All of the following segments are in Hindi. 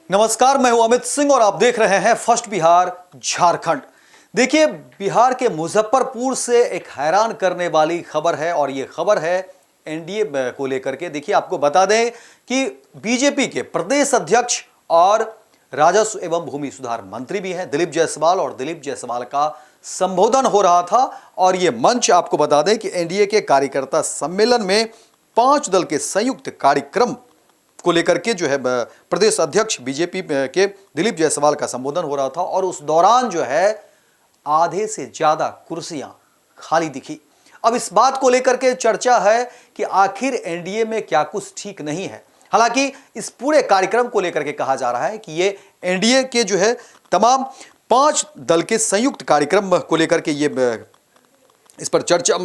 नमस्कार, मैं हूं अमित सिंह और आप देख रहे हैं फर्स्ट बिहार झारखंड। देखिए, बिहार के मुजफ्फरपुर से एक हैरान करने वाली खबर है और ये खबर है एनडीए को लेकर के। देखिए, आपको बता दें कि बीजेपी के प्रदेश अध्यक्ष और राजस्व एवं भूमि सुधार मंत्री भी हैं दिलीप जायसवाल, और दिलीप जायसवाल का संबोधन हो रहा था। और ये मंच आपको बता दें कि एनडीए के कार्यकर्ता सम्मेलन में 5 दल के संयुक्त कार्यक्रम को लेकर के जो है प्रदेश अध्यक्ष बीजेपी के दिलीप जायसवाल का संबोधन हो रहा था, और उस दौरान जो है आधे से ज्यादा कुर्सियां खाली दिखी। अब इस बात को लेकर के चर्चा है कि आखिर एनडीए में क्या कुछ ठीक नहीं है। हालांकि इस पूरे कार्यक्रम को लेकर के कहा जा रहा है कि ये एनडीए के जो है तमाम 5 दल के संयुक्त कार्यक्रम को लेकर के ये इस पर चर्चा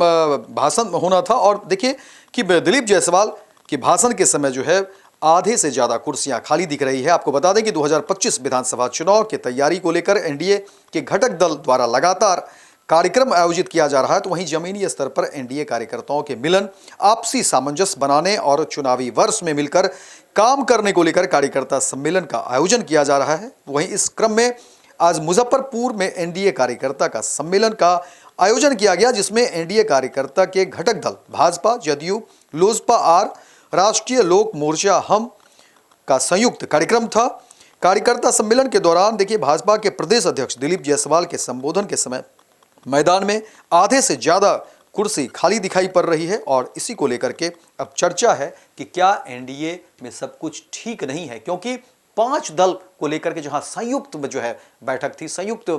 भाषण होना था। और देखिए कि दिलीप जायसवाल के भाषण के समय जो है आधे से ज्यादा कुर्सियां खाली दिख रही है। आपको बता दें कि 2025 विधानसभा चुनाव की तैयारी को लेकर एनडीए के घटक दल द्वारा लगातार कार्यक्रम आयोजित किया जा रहा है। तो वहीं जमीनी स्तर पर एनडीए कार्यकर्ताओं के मिलन, आपसी सामंजस्य बनाने और चुनावी वर्ष में मिलकर काम करने को लेकर कार्यकर्ता सम्मेलन का आयोजन किया जा रहा है। वहीं इस क्रम में आज मुजफ्फरपुर में एनडीए कार्यकर्ता का सम्मेलन का आयोजन किया गया, जिसमें एनडीए कार्यकर्ता के घटक दल भाजपा, जदयू, लोजपा आर, राष्ट्रीय लोक मोर्चा हम का संयुक्त कार्यक्रम था। कार्यकर्ता सम्मेलन के दौरान देखिए भाजपा के प्रदेश अध्यक्ष दिलीप जायसवाल के संबोधन के समय मैदान में आधे से ज्यादा कुर्सी खाली दिखाई पड़ रही है। और इसी को लेकर के अब चर्चा है कि क्या एनडीए में सब कुछ ठीक नहीं है, क्योंकि 5 दल को लेकर के जहां संयुक्त जो है बैठक थी, संयुक्त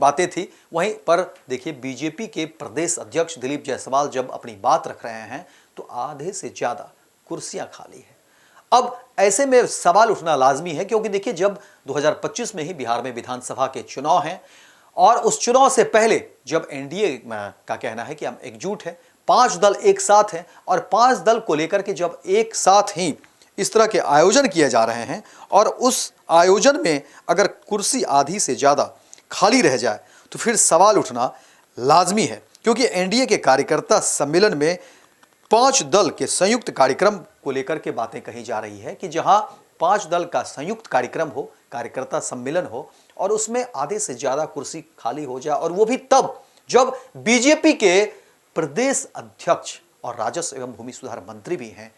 बातें थी, वहीं पर देखिए बीजेपी के प्रदेश अध्यक्ष दिलीप जायसवाल जब अपनी बात रख रहे हैं तो आधे से ज्यादा कुर्सियां खाली है। अब ऐसे में सवाल उठना लाजमी है, क्योंकि देखिए जब 2025 में ही बिहार में विधानसभा के चुनाव हैं और उस चुनाव से पहले जब एनडीए का कहना है कि हम एकजुट हैं, 5 दल एक साथ हैं, और 5 दल को लेकर के जब एक साथ ही इस तरह के आयोजन किए जा रहे हैं और उस आयोजन में अगर कुर्सी आधी से ज्यादा खाली रह जाए तो फिर सवाल उठना लाजमी है। क्योंकि एनडीए के कार्यकर्ता सम्मेलन में 5 दल के संयुक्त कार्यक्रम को लेकर के बातें कही जा रही है कि जहां 5 दल का संयुक्त कार्यक्रम हो, कार्यकर्ता सम्मेलन हो, और उसमें आधे से ज्यादा कुर्सी खाली हो जाए, और वो भी तब जब बीजेपी के प्रदेश अध्यक्ष और राजस्व एवं भूमि सुधार मंत्री भी हैं,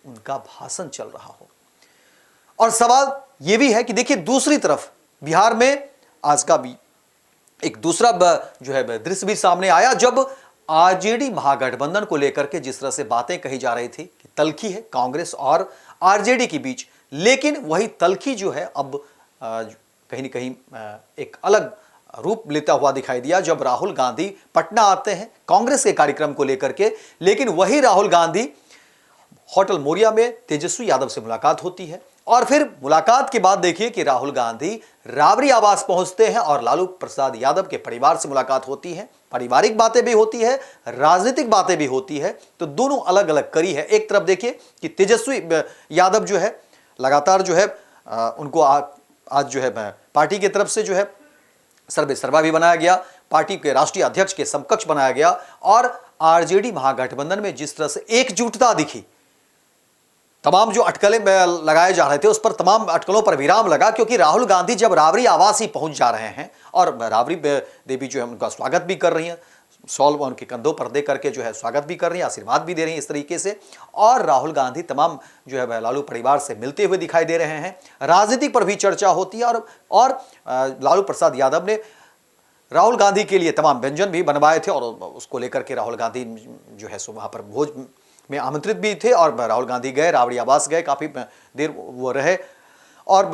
उनका भाषण चल रहा हो। और सवाल यह भी है कि देखिए दूसरी तरफ बिहार में आज का भी एक दूसरा जो है दृश्य भी सामने आया, जब आरजेडी महागठबंधन को लेकर के जिस तरह से बातें कही जा रही थी कि तल्खी है कांग्रेस और आरजेडी के बीच, लेकिन वही तल्खी जो है अब कहीं न कहीं एक अलग रूप लेता हुआ दिखाई दिया जब राहुल गांधी पटना आते हैं कांग्रेस के कार्यक्रम को लेकर के। लेकिन वही राहुल गांधी होटल मोरिया में तेजस्वी यादव से मुलाकात होती है, और फिर मुलाकात के बाद देखिए कि राहुल गांधी राबड़ी आवास पहुंचते हैं और लालू प्रसाद यादव के परिवार से मुलाकात होती है। पारिवारिक बातें भी होती है, राजनीतिक बातें भी होती है, तो दोनों अलग अलग कड़ी है। एक तरफ देखिए कि तेजस्वी यादव जो है लगातार जो है उनको आज जो है पार्टी की तरफ से जो है सर्वे सर्वा भी बनाया गया, पार्टी के राष्ट्रीय अध्यक्ष के समकक्ष बनाया गया, और आरजेडी महागठबंधन में जिस तरह से एकजुटता दिखी, तमाम जो अटकलें लगाए जा रहे थे उस पर तमाम अटकलों पर विराम लगा, क्योंकि राहुल गांधी जब राबड़ी आवास ही पहुंच जा रहे हैं और राबड़ी देवी जो है उनका स्वागत भी कर रही हैं, शॉल उनके कंधों पर दे करके जो है स्वागत भी कर रही हैं, आशीर्वाद भी दे रही हैं इस तरीके से, और राहुल गांधी तमाम जो है लालू परिवार से मिलते हुए दिखाई दे रहे हैं। राजनीति पर भी चर्चा होती है, और लालू प्रसाद यादव ने राहुल गांधी के लिए तमाम व्यंजन भी बनवाए थे, और उसको लेकर के राहुल गांधी जो है सो वहाँ पर भोज में आमंत्रित भी थे, और राहुल गांधी गए, राबड़ी आवास गए, काफ़ी देर वो रहे, और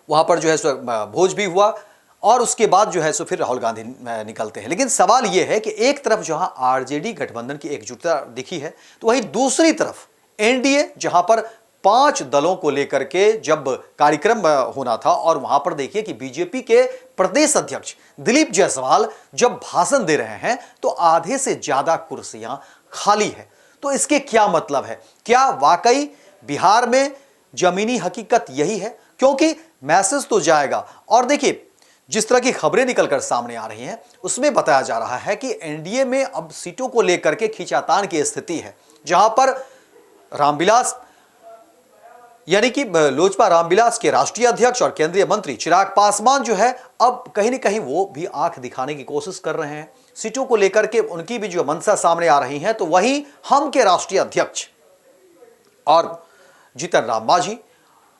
वहाँ पर जो है सो भोज भी हुआ, और उसके बाद जो है सो फिर राहुल गांधी निकलते हैं। लेकिन सवाल ये है कि एक तरफ जहां आरजेडी गठबंधन की एकजुटता दिखी है, तो वहीं दूसरी तरफ एनडीए जहां पर 5 दलों को लेकर के जब कार्यक्रम होना था, और वहां पर देखिए कि बीजेपी के प्रदेश अध्यक्ष दिलीप जायसवाल जब भाषण दे रहे हैं तो आधे से ज्यादा कुर्सियां खाली है। तो इसके क्या मतलब है? क्या वाकई बिहार में जमीनी हकीकत यही है? क्योंकि मैसेज तो जाएगा, और देखिए जिस तरह की खबरें निकलकर सामने आ रही हैं उसमें बताया जा रहा है कि एनडीए में अब सीटों को लेकर के खींचातान की स्थिति है, जहां पर रामविलास यानी कि लोजपा रामविलास के राष्ट्रीय अध्यक्ष और केंद्रीय मंत्री चिराग पासवान जो है अब कहीं ना कहीं वो भी आंख दिखाने की कोशिश कर रहे हैं। सीटों को लेकर के उनकी भी जो मंशा सामने आ रही है, तो वहीं हम के राष्ट्रीय अध्यक्ष और जीतन राम मांझी,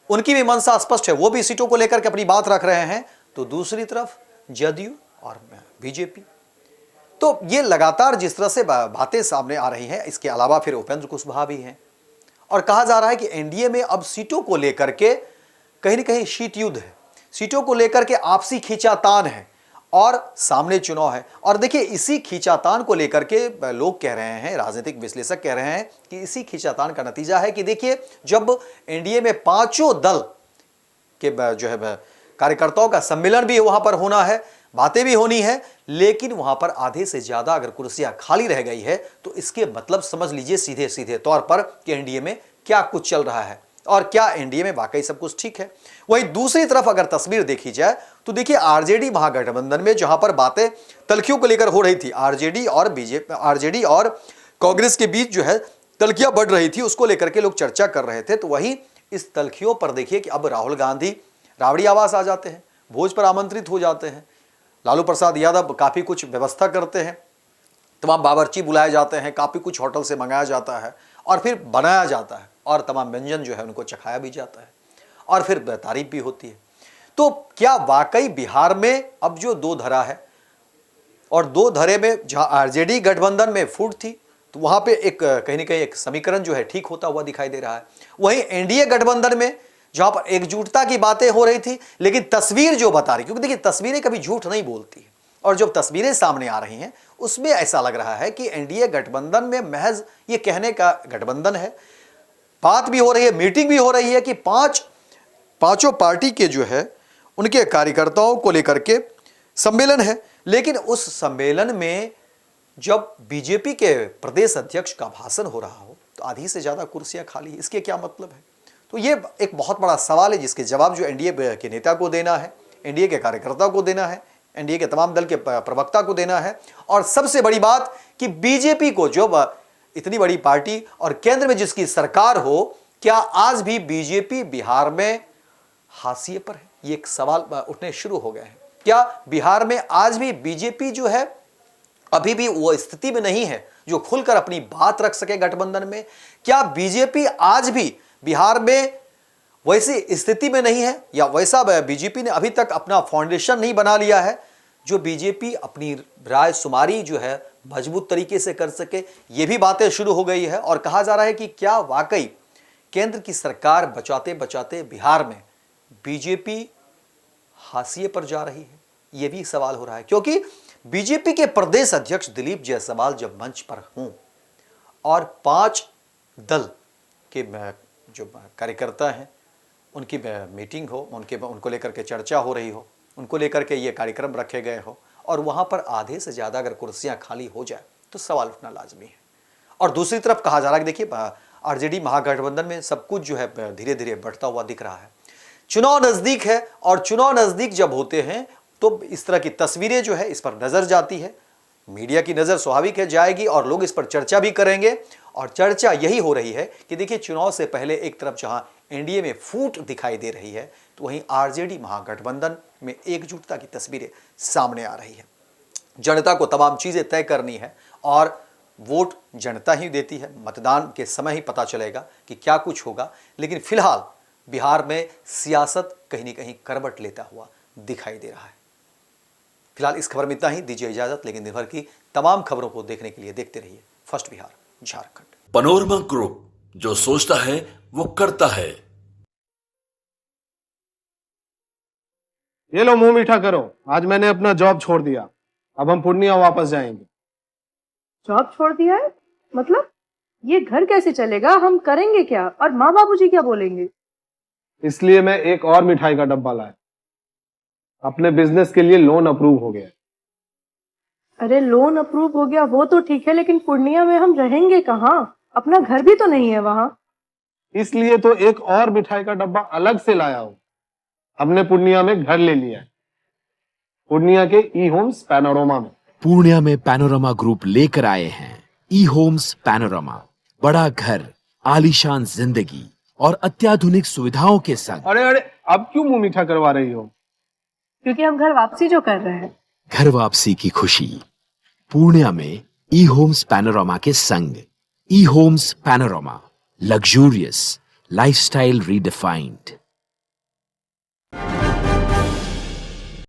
उनकी भी मंशा स्पष्ट है, वो भी सीटों को लेकर के अपनी बात रख रहे हैं। तो दूसरी तरफ जदयू और बीजेपी, तो ये लगातार जिस तरह से बातें सामने आ रही हैं, इसके अलावा फिर उपेंद्र कुशवाहा भी हैं और कहा जा रहा है कि एनडीए में अब सीटों को लेकर के कहीं ना कहीं शीट युद्ध है, सीटों को लेकर के आपसी खींचातान है और सामने चुनाव है। और देखिए इसी खींचातान को लेकर के लोग कह रहे हैं, राजनीतिक विश्लेषक कह रहे हैं कि इसी खींचातान का नतीजा है कि देखिए जब एनडीए में पांचों दल के जो है कार्यकर्ताओं का सम्मेलन भी वहां पर होना है, बातें भी होनी है, लेकिन वहां पर आधे से ज्यादा अगर कुर्सियां खाली रह गई है तो इसके मतलब समझ लीजिए सीधे सीधे तौर पर कि एनडीए में क्या कुछ चल रहा है और क्या एनडीए में वाकई सब कुछ ठीक है। वहीं दूसरी तरफ अगर तस्वीर देखी जाए तो देखिए आरजेडी महागठबंधन में जहां पर बातें तल्खियों को लेकर हो रही थी, आरजेडी और कांग्रेस के बीच जो है तल्खियां बढ़ रही थी, उसको लेकर के लोग चर्चा कर रहे थे। तो वहीं इस तल्खियों पर देखिए कि अब राहुल गांधी रावड़ी आवास आ जाते हैं, भोज पर आमंत्रित हो जाते हैं, लालू प्रसाद यादव काफ़ी कुछ व्यवस्था करते हैं, तमाम बावर्ची बुलाए जाते हैं, काफ़ी कुछ होटल से मंगाया जाता है और फिर बनाया जाता है और तमाम व्यंजन जो है उनको चखाया भी जाता है और फिर तारीफ भी होती है। तो क्या वाकई बिहार में अब जो दो धरा है और दो धरे में जहां आरजेडी गठबंधन में फूट थी, तो वहां पे एक कहीं ना कहीं एक समीकरण जो है ठीक होता हुआ दिखाई दे रहा है। वहीं एनडीए गठबंधन में जहां पर एकजुटता की बातें हो रही थी, लेकिन तस्वीर जो बता रही, क्योंकि देखिए तस्वीरें कभी झूठ नहीं बोलती और जो तस्वीरें सामने आ रही हैं उसमें ऐसा लग रहा है कि एनडीए गठबंधन में महज ये कहने का गठबंधन है, बात भी हो रही है, मीटिंग भी हो रही है कि पांचों पार्टी के जो है उनके कार्यकर्ताओं को लेकर के सम्मेलन है, लेकिन उस सम्मेलन में जब बीजेपी के प्रदेश अध्यक्ष का भाषण हो रहा हो तो आधी से ज्यादा कुर्सियां खाली, इसके क्या मतलब है? तो ये एक बहुत बड़ा सवाल है जिसके जवाब जो एनडीए के नेता को देना है, एनडीए के कार्यकर्ता को देना है, एनडीए के तमाम दल के प्रवक्ता को देना है। और सबसे बड़ी बात कि बीजेपी को, जो इतनी बड़ी पार्टी और केंद्र में जिसकी सरकार हो, क्या आज भी बीजेपी बिहार में हाशिए पर है? ये एक सवाल उठने शुरू हो गए हैं। क्या बिहार में आज भी बीजेपी जो है अभी भी वो स्थिति में नहीं है जो खुलकर अपनी बात रख सके गठबंधन में? क्या बीजेपी आज भी बिहार में वैसी स्थिति में नहीं है या वैसा बीजेपी ने अभी तक अपना फाउंडेशन नहीं बना लिया है जो बीजेपी अपनी राय शुमारी जो है मजबूत तरीके से कर सके? ये भी बातें शुरू हो गई है और कहा जा रहा है कि क्या वाकई केंद्र की सरकार बचाते बचाते बिहार में बीजेपी हाशिए पर जा रही है? यह भी सवाल हो रहा है, क्योंकि बीजेपी के प्रदेश अध्यक्ष दिलीप जायसवाल जब मंच पर हों और 5 दल के जो कार्यकर्ता हैं उनकी मीटिंग हो, उनको लेकर के चर्चा हो रही हो, उनको लेकर के ये कार्यक्रम रखे गए हो और वहाँ पर आधे से ज़्यादा अगर कुर्सियाँ खाली हो जाए तो सवाल उठना लाजमी है। और दूसरी तरफ कहा जा रहा है कि देखिए आरजेडी महागठबंधन में सब कुछ जो है धीरे धीरे बढ़ता हुआ दिख रहा है, चुनाव नज़दीक है और चुनाव नज़दीक जब होते हैं तो इस तरह की तस्वीरें जो है इस पर नज़र जाती है, मीडिया की नज़र स्वाभाविक है जाएगी और लोग इस पर चर्चा भी करेंगे। और चर्चा यही हो रही है कि देखिए चुनाव से पहले एक तरफ जहां एनडीए में फूट दिखाई दे रही है तो वहीं आरजेडी महागठबंधन में एकजुटता की तस्वीरें सामने आ रही है। जनता को तमाम चीज़ें तय करनी है और वोट जनता ही देती है, मतदान के समय ही पता चलेगा कि क्या कुछ होगा। लेकिन फिलहाल बिहार में सियासत कहीं न कहीं करवट लेता हुआ दिखाई दे रहा है। फिलहाल इस खबर में इतना ही, दीजिए इजाजत, लेकिन दिन भर की तमाम खबरों को देखने के लिए देखते रहिए first Bihar Jharkhand. Panorama group, जो सोचता है वो करता है। ये लो मुंह मीठा करो, आज मैंने अपना जॉब छोड़ दिया, अब हम पूर्णिया वापस जाएंगे। जॉब छोड़ दिया है? मतलब ये घर कैसे चलेगा? हम करेंगे क्या और माँ बाबूजी क्या बोलेंगे? इसलिए मैं एक और मिठाई का डब्बा लाया, अपने बिजनेस के लिए लोन अप्रूव हो गया। अरे लोन अप्रूव हो गया वो तो ठीक है, लेकिन पूर्णिया में हम रहेंगे कहाँ? अपना घर भी तो नहीं है वहाँ। इसलिए तो एक और मिठाई का डब्बा अलग से लाया हूँ, हमने पूर्णिया में घर ले लिया है, पूर्णिया के ई होम्स पैनोरमा में। पूर्णिया में पैनोरमा ग्रुप लेकर आए हैं ई होम्स पैनोरमा। बड़ा घर, आलीशान जिंदगी, और अत्याधुनिक सुविधाओं के संग अरे अरे, अब क्यों मुंह मीठा करवा रही हो? क्योंकि हम घर वापसी जो कर रहे हैं। घर वापसी की खुशी पूर्णिया में ई होम्स पैनोरामा के संग। E Homes Panorama, luxurious lifestyle redefined.